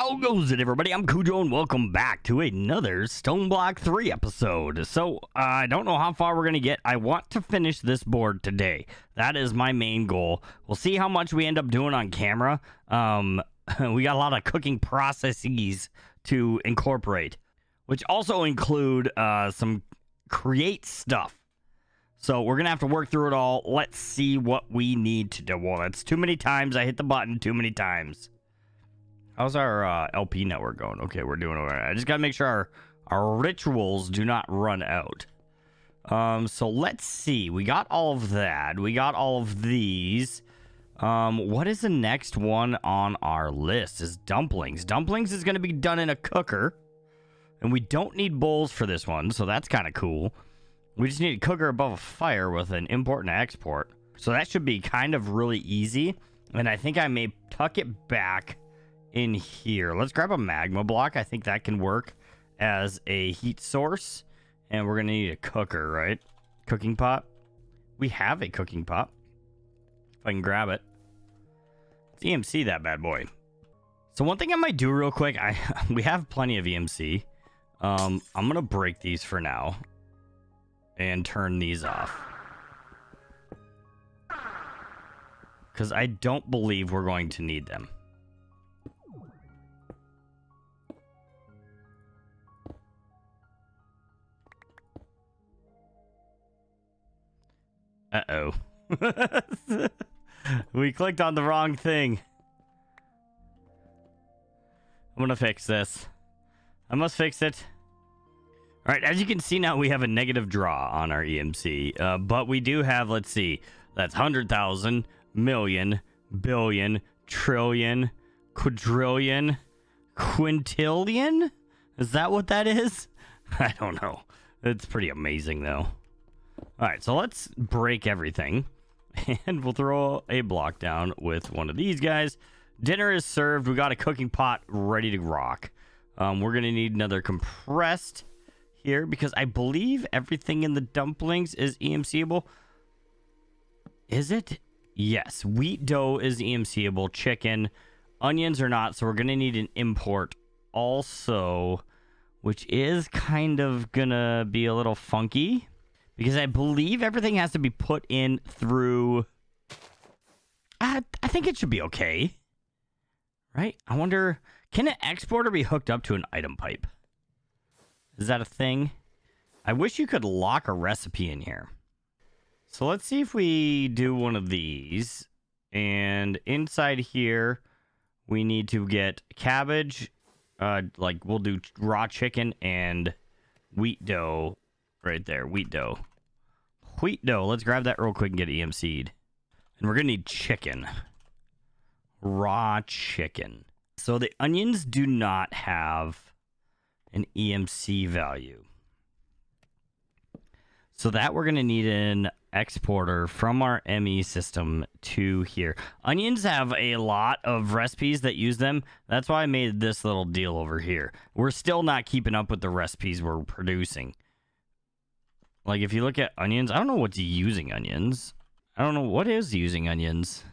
How goes it, everybody? I'm Cujo, and welcome back to another Stoneblock 3 episode. So, I don't know how far we're going to get. I want to finish this board today. That is my main goal. We'll see how much we end up doing on camera. We got a lot of cooking processes to incorporate, which also include some create stuff. So, we're going to have to work through it all. Let's see what we need to do. Well, that's too many times. I hit the button too many times. How's our LP network going? Okay, we're doing all right. I just got to make sure our rituals do not run out. So let's see. We got all of that. We got all of these. What is the next one on our list? Is dumplings. Dumplings is going to be done in a cooker. And we don't need bowls for this one, so that's kind of cool. We just need a cooker above a fire with an import and export. So that should be kind of really easy. And I think I may tuck it back in here. Let's grab a magma block. I think that can work as a heat source. And we're going to need a cooker, right? Cooking pot. We have a cooking pot. If I can grab it. Let's EMC that bad boy. So one thing I might do real quick. We have plenty of EMC. I'm going to break these for now. And turn these off. Because I don't believe we're going to need them. Uh-oh. We clicked on the wrong thing. I'm gonna fix this. I must fix it. Alright, as you can see now, we have a negative draw on our EMC. But we do have, let's see, that's 100,000, million, billion, trillion, quadrillion, quintillion? Is that what that is? I don't know. It's pretty amazing, though. Alright, so let's break everything. And we'll throw a block down with one of these guys. Dinner is served. We got a cooking pot ready to rock. We're going to need another compressed here because I believe everything in the dumplings is EMCable. Is it? Yes. Wheat dough is EMCable. Chicken. Onions are not, so we're going to need an import also, which is kind of going to be a little funky. Because I believe everything has to be put in through... I think it should be okay. Right? I wonder... Can an exporter be hooked up to an item pipe? Is that a thing? I wish you could lock a recipe in here. So let's see if we do one of these. And inside here, we need to get cabbage. Like, we'll do raw chicken and wheat dough. Right there, wheat dough. Wheat dough. Let's grab that real quick and get EMC'd. And we're going to need chicken. Raw chicken. So the onions do not have an EMC value. So that we're going to need an exporter from our ME system to here. Onions have a lot of recipes that use them. That's why I made this little deal over here. We're still not keeping up with the recipes we're producing. Like, if you look at onions, I don't know what's using onions. I don't know what is using onions.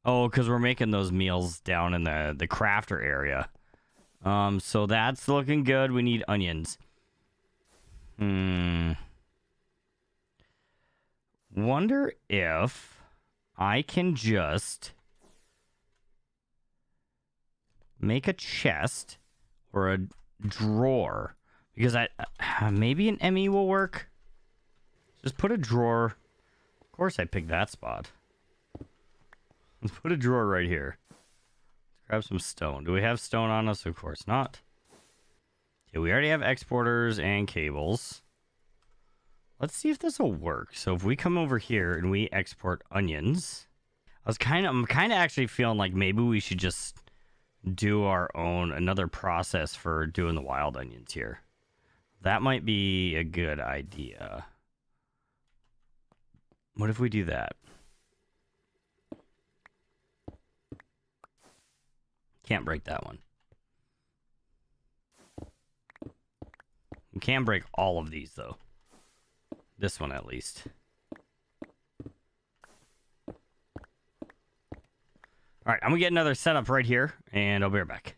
Oh, because we're making those meals down in the crafter area. So that's looking good. We need onions. Wonder if I can just make a chest or a drawer. Because maybe an ME will work. Just put a drawer. Of course I picked that spot. Let's put a drawer right here. Let's grab some stone. Do we have stone on us? Of course not. Okay, we already have exporters and cables. Let's see if this will work. So if we come over here and we export onions, I'm kind of actually feeling like maybe we should just do our own another process for doing the wild onions here. That might be a good idea. What if we do that? Can't break that one. We can break all of these, though. This one, at least. All right, I'm going to get another setup right here, and I'll be right back.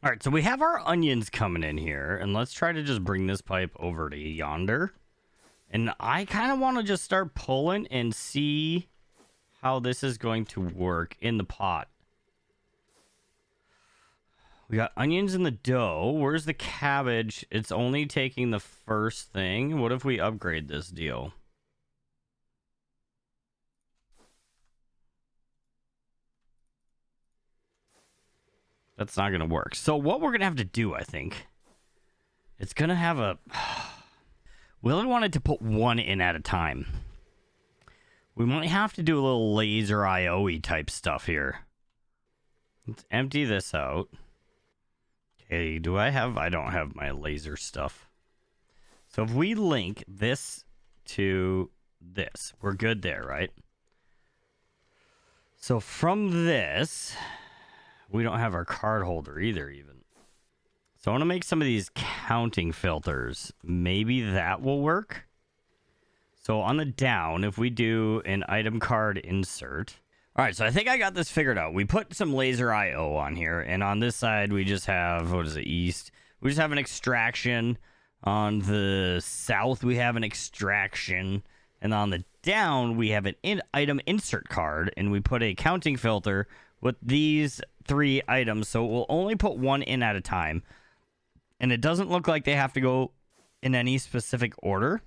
All right, so we have our onions coming in here, and let's try to just bring this pipe over to yonder. And I kind of want to just start pulling and see how this is going to work in the pot. We got onions in the dough. Where's the cabbage? It's only taking the first thing. What if we upgrade this deal? That's not going to work. So what we're going to have to do, I think, it's going to have a... We only wanted to put one in at a time. We might have to do a little LaserIO-y type stuff here. Let's empty this out. Okay, do I have... I don't have my laser stuff. So if we link this to this, we're good there, right? So from this... We don't have our card holder either, even. So I want to make some of these counting filters. Maybe that will work. So on the down, if we do an item card insert. All right, so I think I got this figured out. We put some LaserIO on here. And on this side, we just have, what is it, east? We just have an extraction. On the south, we have an extraction. And on the down, we have an item insert card. And we put a counting filter with these 3 items, so we'll only put one in at a time. And it doesn't look like they have to go in any specific order.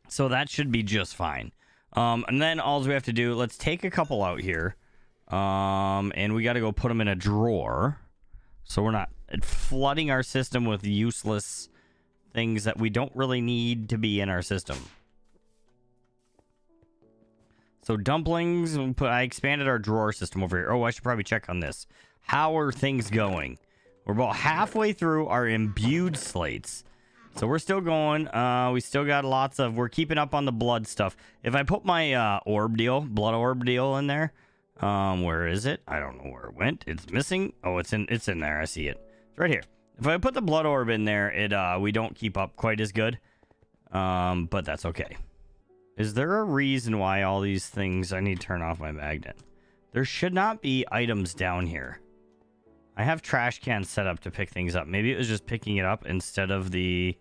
So that should be just fine. And then all we have to do, let's take a couple out here. And we got to go put them in a drawer. So we're not flooding our system with useless things that we don't really need to be in our system. So dumplings, I expanded our drawer system over here. Oh, I should probably check on this. How are things going? We're about halfway through our imbued slates. So we're still going. We still got lots of... We're keeping up on the blood stuff. If I put my blood orb deal in there... where is it? I don't know where it went. It's missing. Oh, it's in there. I see it. It's right here. If I put the blood orb in there, we don't keep up quite as good. But that's okay. Is there a reason why all these things... I need to turn off my magnet. There should not be items down here. I have trash cans set up to pick things up. Maybe it was just picking it up instead of the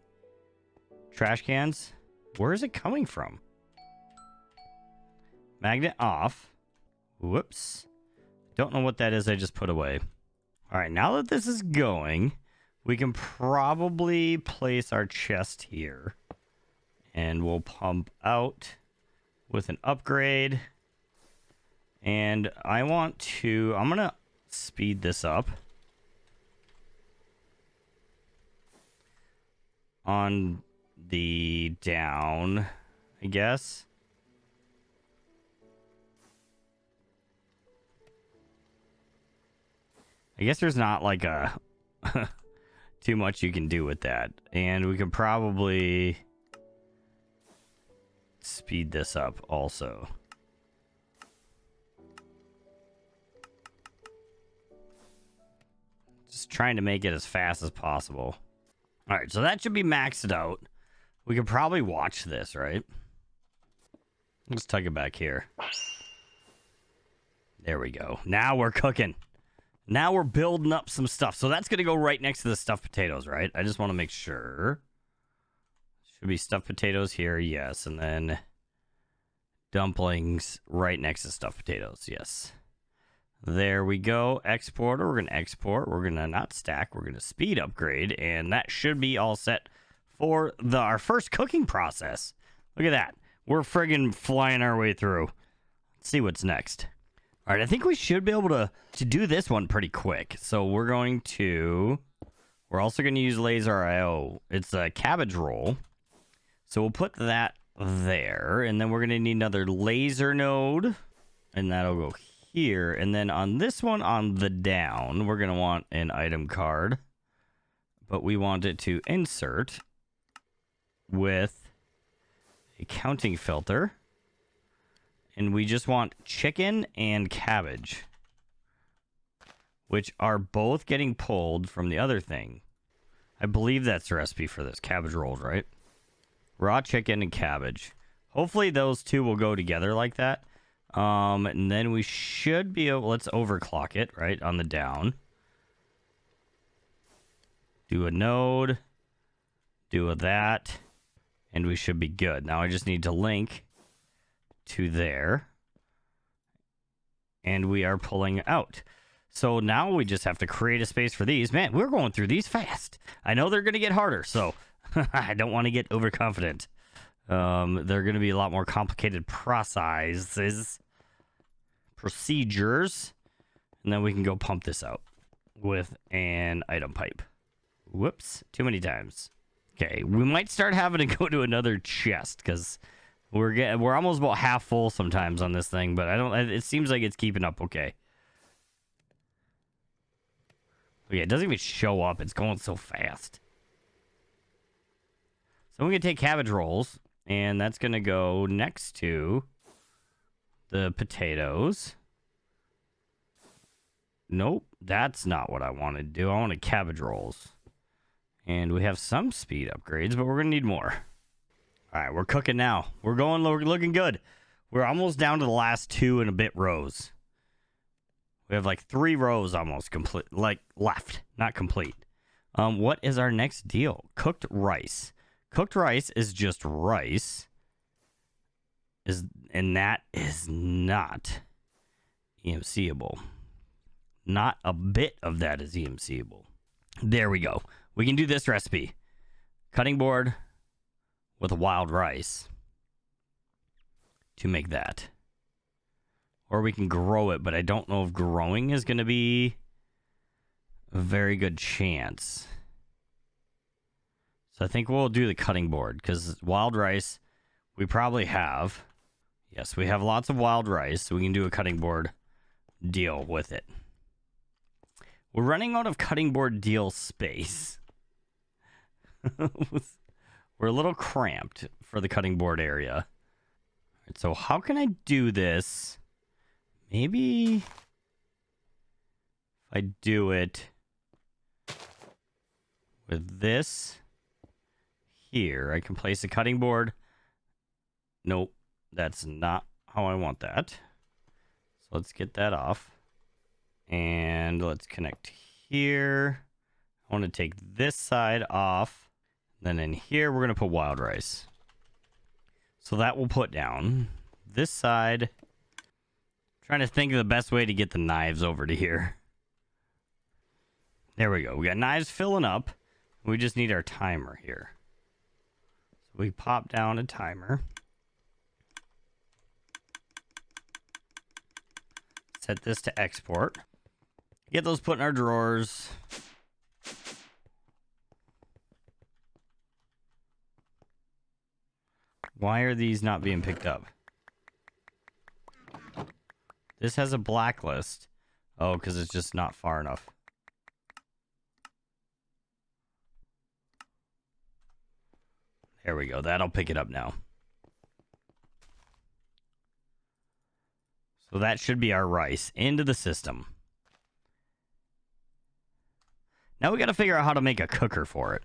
trash cans. Where is it coming from? Magnet off. Whoops. Don't know what that is I just put away. All right, now that this is going, we can probably place our chest here. And we'll pump out with an upgrade. And I'm going to speed this up. On the down, I guess. I guess there's not like a too much you can do with that. And we can probably speed this up also. Just trying to make it as fast as possible. All right, so that should be maxed out. We could probably watch this, right? Let's tuck it back here. There we go. Now we're cooking. Now we're building up some stuff. So that's going to go right next to the stuffed potatoes, right? I just want to make sure. Should be stuffed potatoes here, yes. And then dumplings right next to stuffed potatoes, yes. There we go. Exporter. We're going to export. We're going to not stack. We're going to speed upgrade. And that should be all set for our first cooking process. Look at that. We're friggin' flying our way through. Let's see what's next. All right, I think we should be able to do this one pretty quick. So we're also going to use LaserIO. It's a cabbage roll. So we'll put that there. And then we're going to need another laser node. And that'll go here. And then on this one, on the down, we're going to want an item card. But we want it to insert with a counting filter. And we just want chicken and cabbage, which are both getting pulled from the other thing. I believe that's the recipe for this. Cabbage rolls, right? Raw chicken and cabbage. Hopefully those two will go together like that. And then we should be able... Let's overclock it, right, on the down. Do a node. Do a that. And we should be good. Now I just need to link to there. And we are pulling out. So now we just have to create a space for these. Man, we're going through these fast. I know they're going to get harder, so I don't want to get overconfident. They're going to be a lot more complicated processes, procedures, and then we can go pump this out with an item pipe. Whoops, too many times. Okay, we might start having to go to another chest because we're almost about half full sometimes on this thing, but it seems like it's keeping up okay. Oh, yeah, it doesn't even show up. It's going so fast. So we're going to take cabbage rolls, and that's going to go next to the potatoes. Nope, that's not what I want to do. I wanted cabbage rolls. And we have some speed upgrades, but we're going to need more. All right, we're cooking now. We're looking good. We're almost down to the last 2 and a bit rows. We have like 3 rows almost complete, like left, not complete. What is our next deal? Cooked rice. Cooked rice is just rice. And that is not EMCable. Not a bit of that is EMCable. There we go. We can do this recipe. Cutting board with a wild rice to make that. Or we can grow it, but I don't know if growing is going to be a very good chance. So I think we'll do the cutting board because wild rice we probably have. Yes, we have lots of wild rice, so we can do a cutting board deal with it. We're running out of cutting board deal space. We're a little cramped for the cutting board area. Right, so how can I do this? Maybe if I do it with this here, I can place a cutting board. Nope, that's not how I want that. So let's get that off. And let's connect here. I want to take this side off. Then in here, we're going to put wild rice. So that will put down this side. Trying to think of the best way to get the knives over to here. There we go. We got knives filling up. We just need our timer here. So we pop down a timer. Set this to export. Get those put in our drawers. Why are these not being picked up? This has a blacklist. Oh, because it's just not far enough. There we go. That'll pick it up now. So that should be our rice into the system. Now we got to figure out how to make a cooker for it.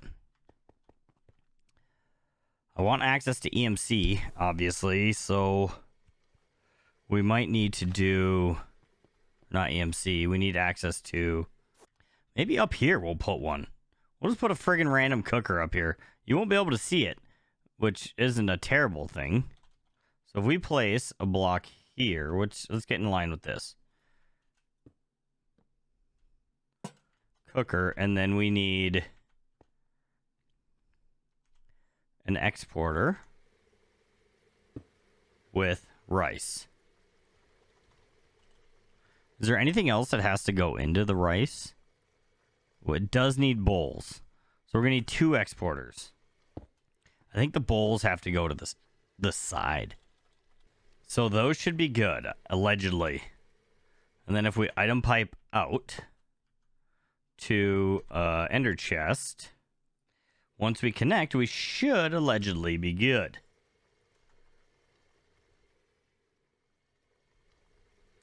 I want access to EMC, obviously, so we might need to do, not EMC, we need access to, maybe up here we'll put one. We'll just put a friggin' random cooker up here. You won't be able to see it, which isn't a terrible thing. So if we place a block here, which, let's get in line with this. Cooker, and then we need an exporter with rice. Is there anything else that has to go into the rice? Well, it does need bowls. So we're going to need 2 exporters. I think the bowls have to go to the side. So those should be good, allegedly. And then if we item pipe out to ender chest, once we connect, we should allegedly be good.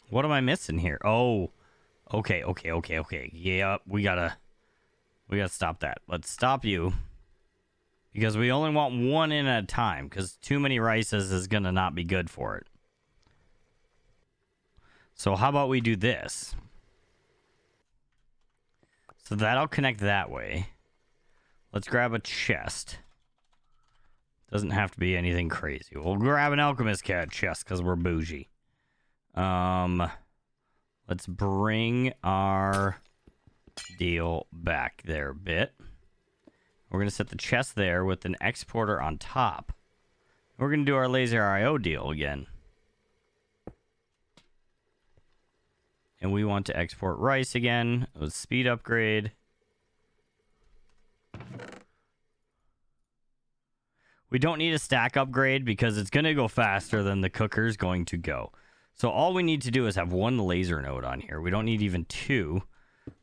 What am I missing here? Oh, okay. Yeah, we gotta stop that. Let's stop you. Because we only want 1 in at a time. Because too many rices is gonna not be good for it. So how about we do this? So that'll connect that way. let's grab a chest. Doesn't have to be anything crazy. We'll grab an alchemist cat chest because we're bougie. Let's bring our deal back there a bit. We're going to set the chest there with an exporter on top. We're going to do our LaserIO deal again. And we want to export rice again with speed upgrade. We don't need a stack upgrade because it's going to go faster than the cooker's going to go. So all we need to do is have one laser node on here. We don't need even two,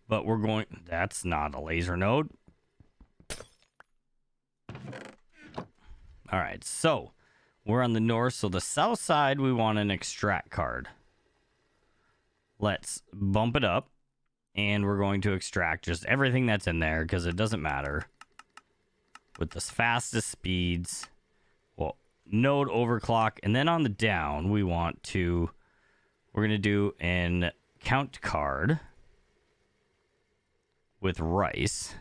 but we're going... That's not a laser node. All right, so we're on the north. So the south side, we want an extract card. Let's bump it up, and we're going to extract just everything that's in there because it doesn't matter. With the fastest speeds, well, node overclock, and then on the down, we want to, we're going to do an count card with rice.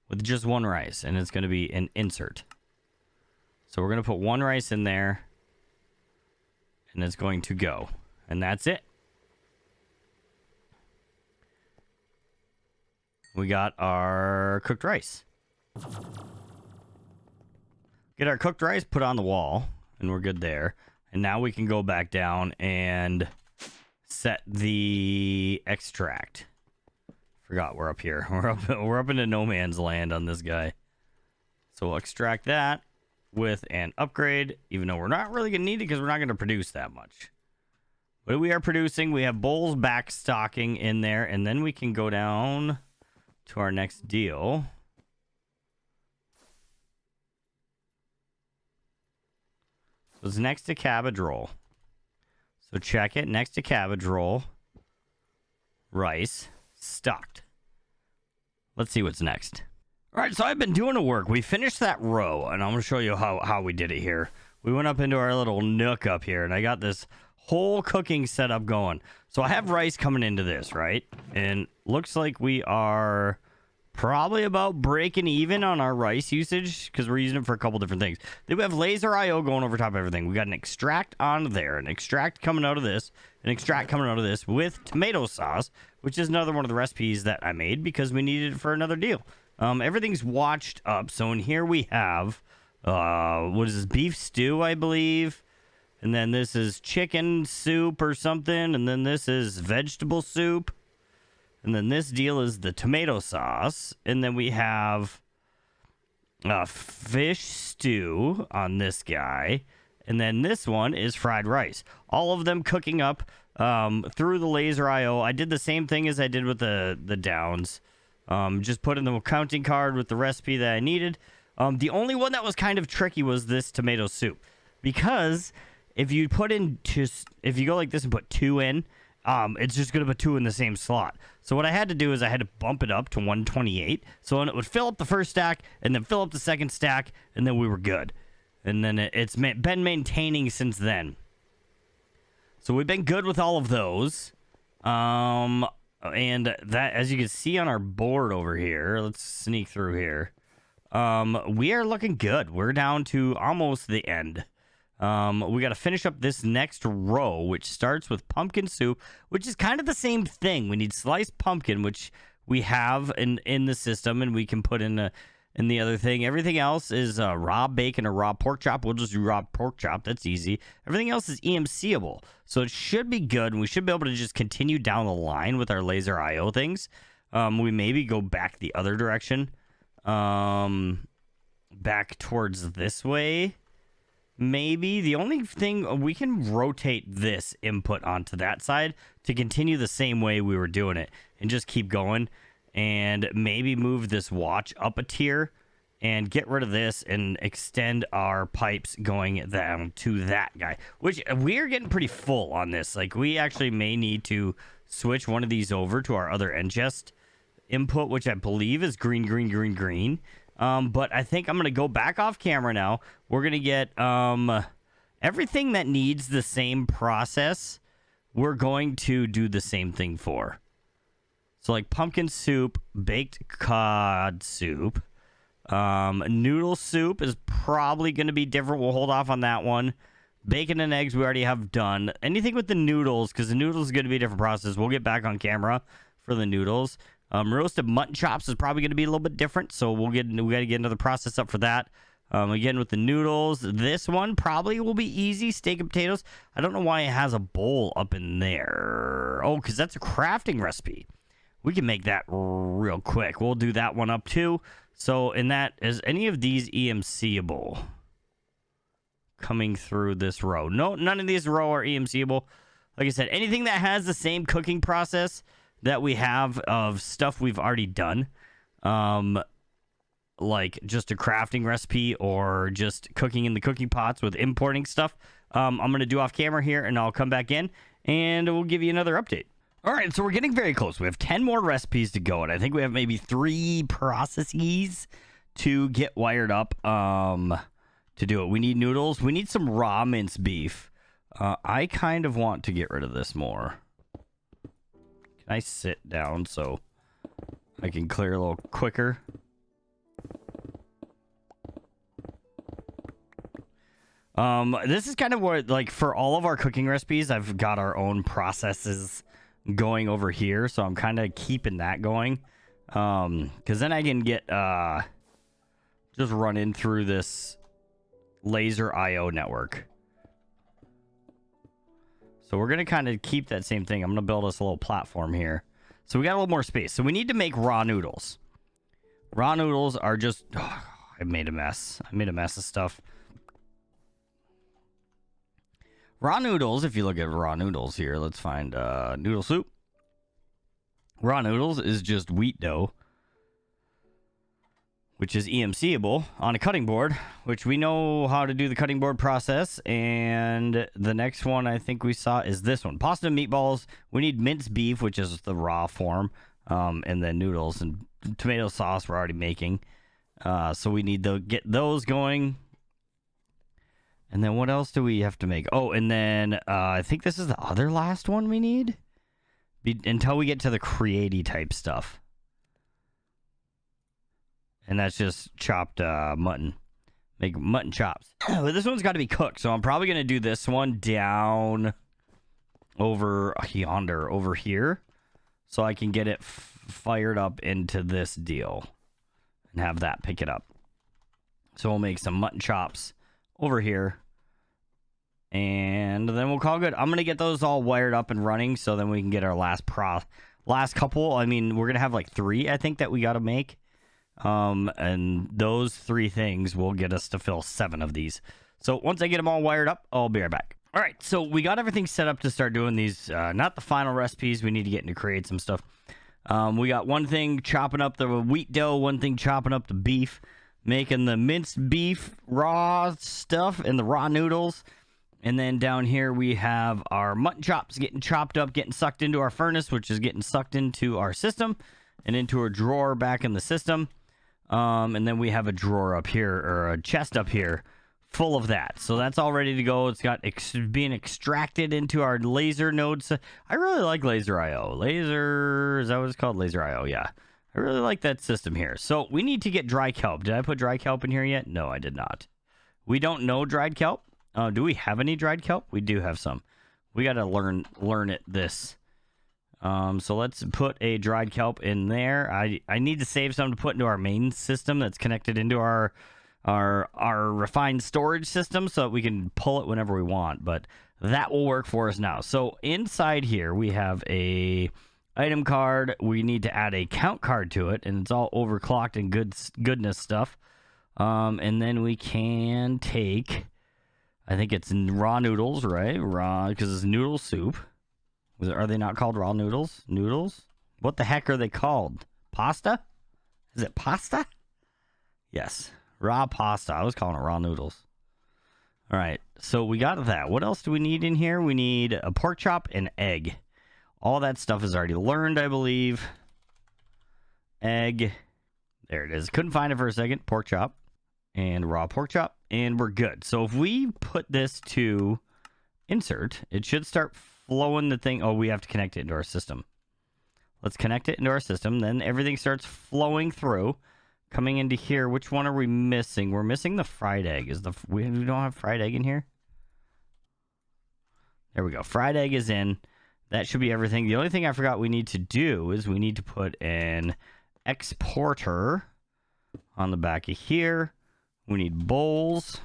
With just one rice, and it's going to be an insert. So we're going to put one rice in there, and it's going to go. And that's it. We got our cooked rice. Get our cooked rice put on the wall, and we're good there. And now we can go back down and set the extract. Forgot we're up here. We're up into no man's land on this guy. So we'll extract that with an upgrade, even though we're not really going to need it because we're not going to produce that much. But we are producing. We have bowls backstocking in there, and then we can go down to our next deal. So it's next to cabbage roll. So check it. Next to cabbage roll. Rice. Stocked. Let's see what's next. All right, so I've been doing the work. We finished that row, and I'm going to show you how we did it here. We went up into our little nook up here, and I got this whole cooking setup going. So I have rice coming into this, right? And looks like we are probably about breaking even on our rice usage because we're using it for a couple different things. Then we have LaserIO going over top of everything. We got an extract on there, an extract coming out of this, an extract coming out of this with tomato sauce, which is another one of the recipes that I made because we needed it for another deal. Everything's watched up. So in here we have, what is this, beef stew, I believe. And then this is chicken soup or something. And then this is vegetable soup. And then this deal is the tomato sauce. And then we have fish stew on this guy. And then this one is fried rice. All of them cooking up through the LaserIO. I did the same thing as I did with the downs. Just put in the counting card with the recipe that I needed. The only one that was kind of tricky was this tomato soup. Because if you put in if you go like this and put 2 in, it's just going to put 2 in the same slot. So what I had to do is I had to bump it up to 128. So it would fill up the first stack and then fill up the second stack, and then we were good. And then it's been maintaining since then. So we've been good with all of those. And that, as you can see on our board over here, let's sneak through here. We are looking good. We're down to almost the end. We got to finish up this next row, which starts with pumpkin soup, which is kind of the same thing. We need sliced pumpkin, which we have in the system, and we can put in the other thing. Everything else is raw bacon or raw pork chop. We'll just do raw pork chop. That's easy. Everything else is EMCable, so it should be good, and we should be able to just continue down the line with our LaserIO things. We maybe go back the other direction, back towards this way. Maybe the only thing, we can rotate this input onto that side to continue the same way we were doing it and just keep going, and maybe move this watch up a tier and get rid of this and extend our pipes going down to that guy, which we're getting pretty full on this. Like, we actually may need to switch one of these over to our other end chest input, which I believe is green. But I think I'm going to go back off camera now. We're going to get everything that needs the same process we're going to do the same thing for. So like pumpkin soup, baked cod soup, noodle soup is probably going to be different. We'll hold off on that one. Bacon and eggs we already have done. Anything with the noodles, because the noodles is going to be a different process. We'll get back on camera for the noodles. Roasted mutton chops is probably going to be a little bit different, so we got to get another process up for that. Again, with the noodles, this one probably will be easy. Steak and potatoes. I don't know why it has a bowl up in there. Oh, because that's a crafting recipe. We can make that real quick. We'll do that one up too. So, in that, is any of these EMCable coming through this row? No, none of these row are EMCable. Like I said, anything that has the same cooking process that we have of stuff we've already done, like just a crafting recipe or just cooking in the cooking pots with importing stuff, I'm going to do off camera here, and I'll come back in, and we'll give you another update. All right, so we're getting very close. We have 10 more recipes to go, and I think we have maybe 3 processes to get wired up to do it. We need noodles. We need some raw minced beef. I kind of want to get rid of this more. Can I sit down so I can clear a little quicker? This is kind of what, like, for all of our cooking recipes, I've got our own processes going over here, so I'm kind of keeping that going, because then I can get just run in through this LaserIO network. So we're gonna kind of keep that same thing. I'm gonna build us a little platform here, so we got a little more space. So we need to make raw noodles. Raw noodles are just I made a mess of stuff. Raw noodles, if you look at raw noodles here, let's find noodle soup. Raw noodles is just wheat dough, which is EMCable on a cutting board, which we know how to do the cutting board process. And the next one I think we saw is this one. Pasta and meatballs. We need minced beef, which is the raw form, and then noodles and tomato sauce we're already making. So we need to get those going. And then what else do we have to make? Oh, and then I think this is the other last one we need until we get to the creaty type stuff. And that's just chopped mutton. Make mutton chops. But this one's got to be cooked, so I'm probably going to do this one down over yonder, over here, so I can get it fired up into this deal and have that pick it up. So we'll make some mutton chops over here, and then we'll call it good. I'm gonna get those all wired up and running, so then we can get our last couple. I mean, we're gonna have like 3, I think, that we got to make, and those 3 things will get us to fill 7 of these. So once I get them all wired up, I'll be right back. All right, so we got everything set up to start doing these. Not the final recipes. We need to get into create some stuff. We got one thing chopping up the wheat dough, one thing chopping up the beef, making the minced beef raw stuff and the raw noodles. And then down here we have our mutton chops getting chopped up, getting sucked into our furnace, which is getting sucked into our system and into a drawer back in the system. And then we have a drawer up here, or a chest up here, full of that. So that's all ready to go. It's got being extracted into our laser nodes. I really like LaserIO. Is that what it's called? LaserIO, yeah. I really like that system here. So we need to get dry kelp. Did I put dry kelp in here yet? No, I did not. We don't know dried kelp. Do we have any dried kelp? We do have some. We got to learn it this. So let's put a dried kelp in there. I need to save some to put into our main system that's connected into our refined storage system, so that we can pull it whenever we want. But that will work for us now. So inside here we have a item card. We need to add a count card to it, and it's all overclocked and goodness stuff. And then we can take, I think it's raw noodles, right? Raw, because it's noodle soup. Are they not called raw noodles? Noodles? What the heck are they called? Pasta? Is it pasta? Yes. Raw pasta. I was calling it raw noodles. All right. So we got that. What else do we need in here? We need a pork chop and egg. All that stuff is already learned, I believe. Egg. There it is. Couldn't find it for a second. Pork chop and raw pork chop. And we're good. So if we put this to insert, it should start flowing the thing. Oh, we have to connect it into our system. Let's connect it into our system. Then everything starts flowing through. Coming into here, which one are we missing? We're missing the fried egg. We don't have fried egg in here? There we go. Fried egg is in. That should be everything. The only thing I forgot we need to do is we need to put an exporter on the back of here. We need bowls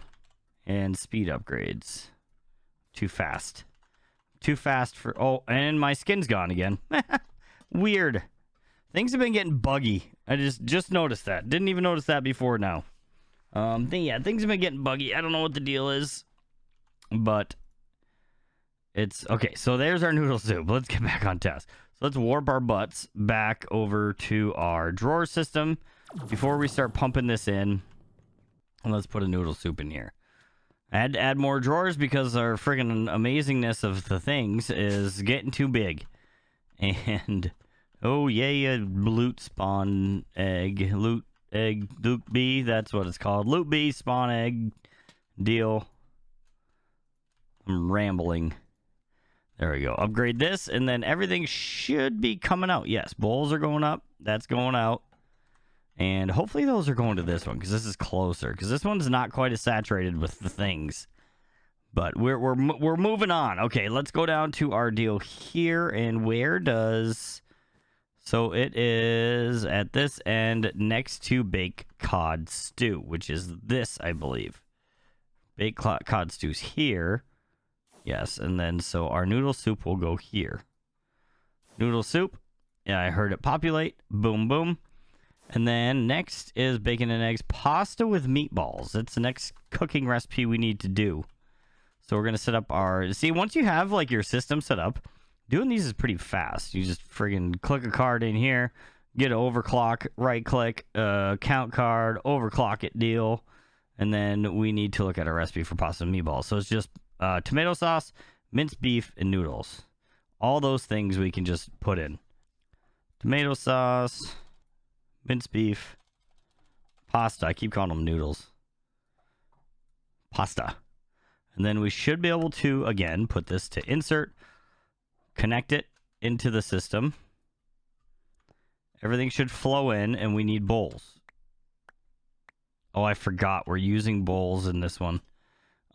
and speed upgrades. Too fast. Too fast for... Oh, and my skin's gone again. Weird. Things have been getting buggy. I just noticed that. Didn't even notice that before now. Yeah, things have been getting buggy. I don't know what the deal is. But it's... Okay, so there's our noodle soup. Let's get back on task. So let's warp our butts back over to our drawer system before we start pumping this in. And let's put a noodle soup in here. I had to add more drawers because our friggin' amazingness of the things is getting too big. And... Oh, yeah, loot spawn egg. Loot bee, that's what it's called. Loot bee, spawn egg deal. I'm rambling. There we go. Upgrade this, and then everything should be coming out. Yes, bowls are going up. That's going out. And hopefully those are going to this one, because this is closer. Because this one's not quite as saturated with the things. But we're moving on. Okay, let's go down to our deal here. And where does... So it is at this end next to baked cod stew, which is this, I believe. Baked cod stew's here. Yes, and then so our noodle soup will go here. Noodle soup. Yeah, I heard it populate. Boom, boom. And then next is bacon and eggs pasta with meatballs. That's the next cooking recipe we need to do. So we're going to set up our... See, once you have like your system set up... Doing these is pretty fast. You just friggin' click a card in here, get an overclock, right click, count card, overclock it deal, and then we need to look at a recipe for pasta and meatballs. So it's just tomato sauce, minced beef, and noodles. All those things we can just put in. Tomato sauce, minced beef, pasta. I keep calling them noodles. Pasta. And then we should be able to, again, put this to insert. Connect it into the system. Everything should flow in, and we need bowls. Oh, I forgot. We're using bowls in this one.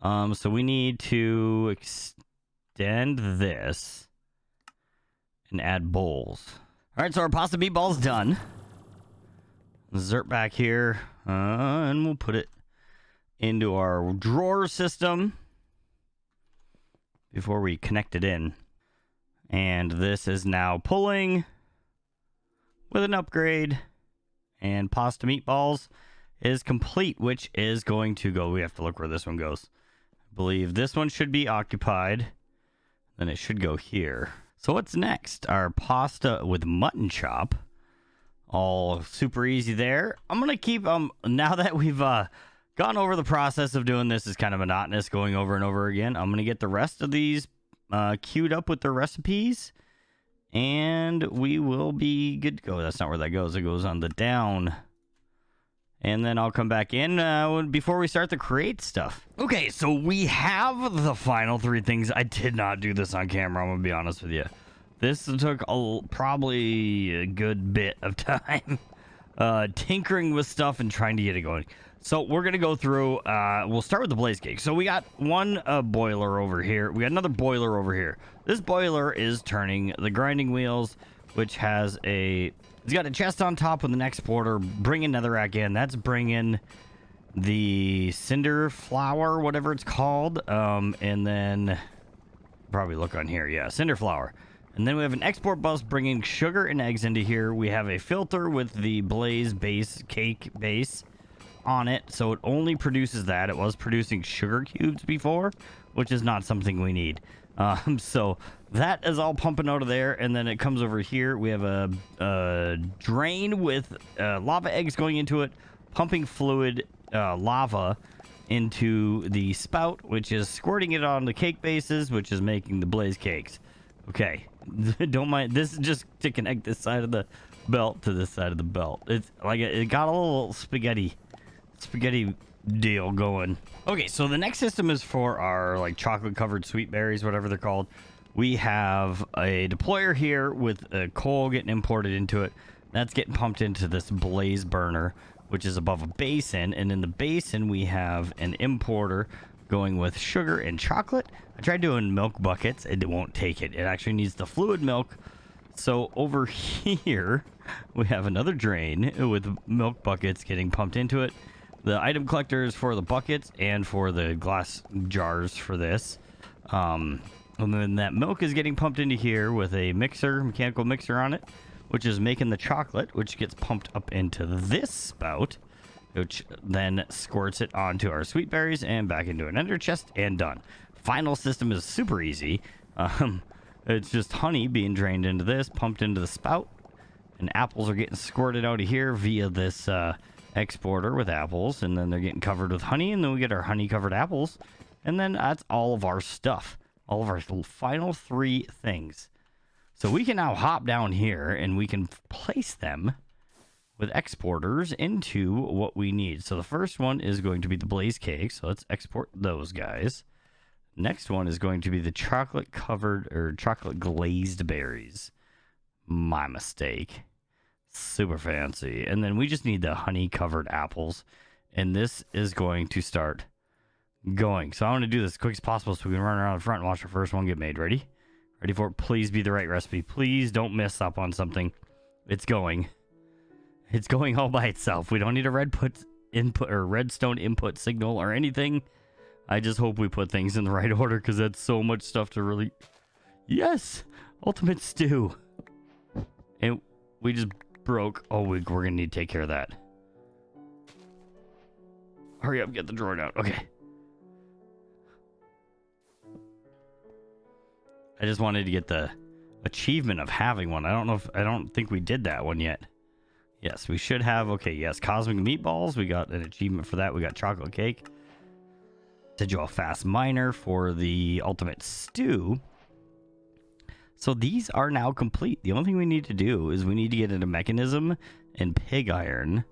So we need to extend this and add bowls. All right, so our pasta meatball's done. Insert back here, and we'll put it into our drawer system before we connect it in. And this is now pulling with an upgrade. And pasta meatballs is complete, which is going to go... We have to look where this one goes. I believe this one should be occupied. Then it should go here. So what's next? Our pasta with mutton chop. All super easy there. I'm going to keep... now that we've gone over the process of doing this is kind of monotonous, going over and over again, I'm going to get the rest of these... queued up with the recipes, and we will be good to go. That's not where that goes. It goes on the down, and then I'll come back in before we start the create stuff. Okay, so we have the final three things. I did not do this on camera, I'm gonna be honest with you. This took probably a good bit of time tinkering with stuff and trying to get it going. So we're going to go through, we'll start with the blaze cake. So we got one boiler over here. We got another boiler over here. This boiler is turning the grinding wheels, which has it's got a chest on top with an exporter, bringing netherrack in. That's bringing the cinder flour, whatever it's called. And then, probably look on here. Yeah, cinder flour. And then we have an export bus bringing sugar and eggs into here. We have a filter with the blaze base, cake base on it, so it only produces that. It was producing sugar cubes before, which is not something we need. So that is all pumping out of there, and then it comes over here. We have a drain with lava eggs going into it, pumping fluid lava into the spout, which is squirting it on the cake bases, which is making the blaze cakes. Okay, don't mind. This is just to connect this side of the belt to this side of the belt. It's like it got a little spaghetti deal going. Okay, so the next system is for our like chocolate covered sweet berries, whatever they're called. we have a deployer here with coal getting imported into it. That's getting pumped into this blaze burner, which is above a basin. And in the basin, we have an importer going with sugar and chocolate. I tried doing milk buckets. It won't take it. It actually needs the fluid milk. So over here, we have another drain with milk buckets getting pumped into it. The item collectors for the buckets and for the glass jars for this. And then that milk is getting pumped into here with a mixer, mechanical mixer on it, which is making the chocolate, which gets pumped up into this spout, which then squirts it onto our sweet berries and back into an ender chest, and done. Final system is super easy. It's just honey being drained into this, pumped into the spout, and apples are getting squirted out of here via this exporter with apples, and then they're getting covered with honey, and then we get our honey-covered apples, and then that's all of our stuff. All of our final 3 things. So we can now hop down here and we can place them with exporters into what we need. So the first one is going to be the blaze cake. So let's export those guys. Next one is going to be the chocolate covered or chocolate glazed berries. My mistake. Super fancy. And then we just need the honey covered apples. And this is going to start going. So I want to do this as quick as possible so we can run around the front and watch our first one get made. Ready? Ready for it? Please be the right recipe. Please don't mess up on something. It's going. It's going all by itself. We don't need a redstone input signal or anything. I just hope we put things in the right order because that's so much stuff to really... Yes! Ultimate stew. And we just broke... Oh, we're going to need to take care of that. Hurry up, get the drawer out. Okay. I just wanted to get the achievement of having one. I don't think we did that one yet. Yes, we should have. Okay, yes, cosmic meatballs. We got an achievement for that. We got chocolate cake. Residual fast miner for the ultimate stew. So these are now complete. The only thing we need to do is we need to get into mechanism and pig iron.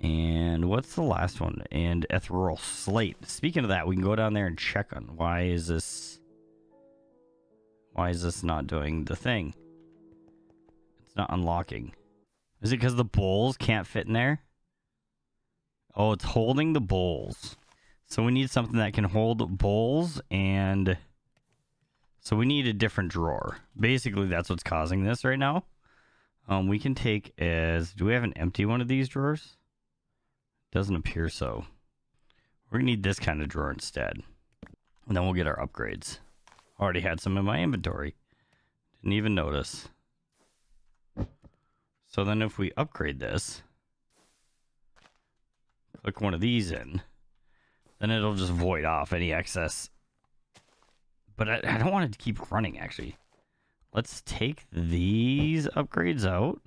And what's the last one? And ethereal slate. Speaking of that, we can go down there and check on why is this not doing the thing? It's not unlocking. Is it because the bowls can't fit in there? Oh, it's holding the bowls. So we need something that can hold bowls, and so we need a different drawer. Basically, that's what's causing this right now. We can take as... Do we have an empty one of these drawers? Doesn't appear so. We're going to need this kind of drawer instead. And then we'll get our upgrades. Already had some in my inventory. Didn't even notice. So then if we upgrade this, click one of these in, then it'll just void off any excess. But I don't want it to keep running, actually. Let's take these upgrades out.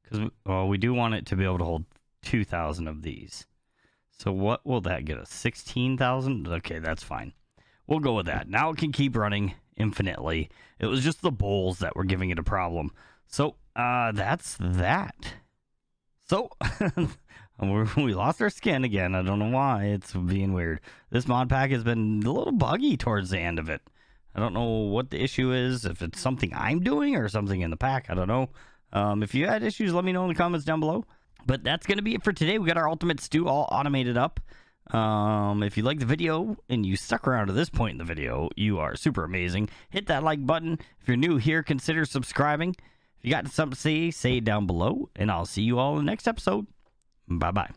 Because we do want it to be able to hold 2,000 of these. So what will that get us? 16,000? Okay, that's fine. We'll go with that. Now it can keep running infinitely. It was just the bowls that were giving it a problem. So that's that. So we lost our skin again. I don't know why. It's being weird. This mod pack has been a little buggy towards the end of it. I don't know what the issue is. If it's something I'm doing or something in the pack, I don't know. If you had issues, let me know in the comments down below. But that's going to be it for today. We got our ultimate stew all automated up. If you like the video and you stuck around to this point in the video, you are super amazing. Hit that like button. If you're new here, consider subscribing. If you got something to say it down below. And I'll see you all in the next episode. Bye-bye.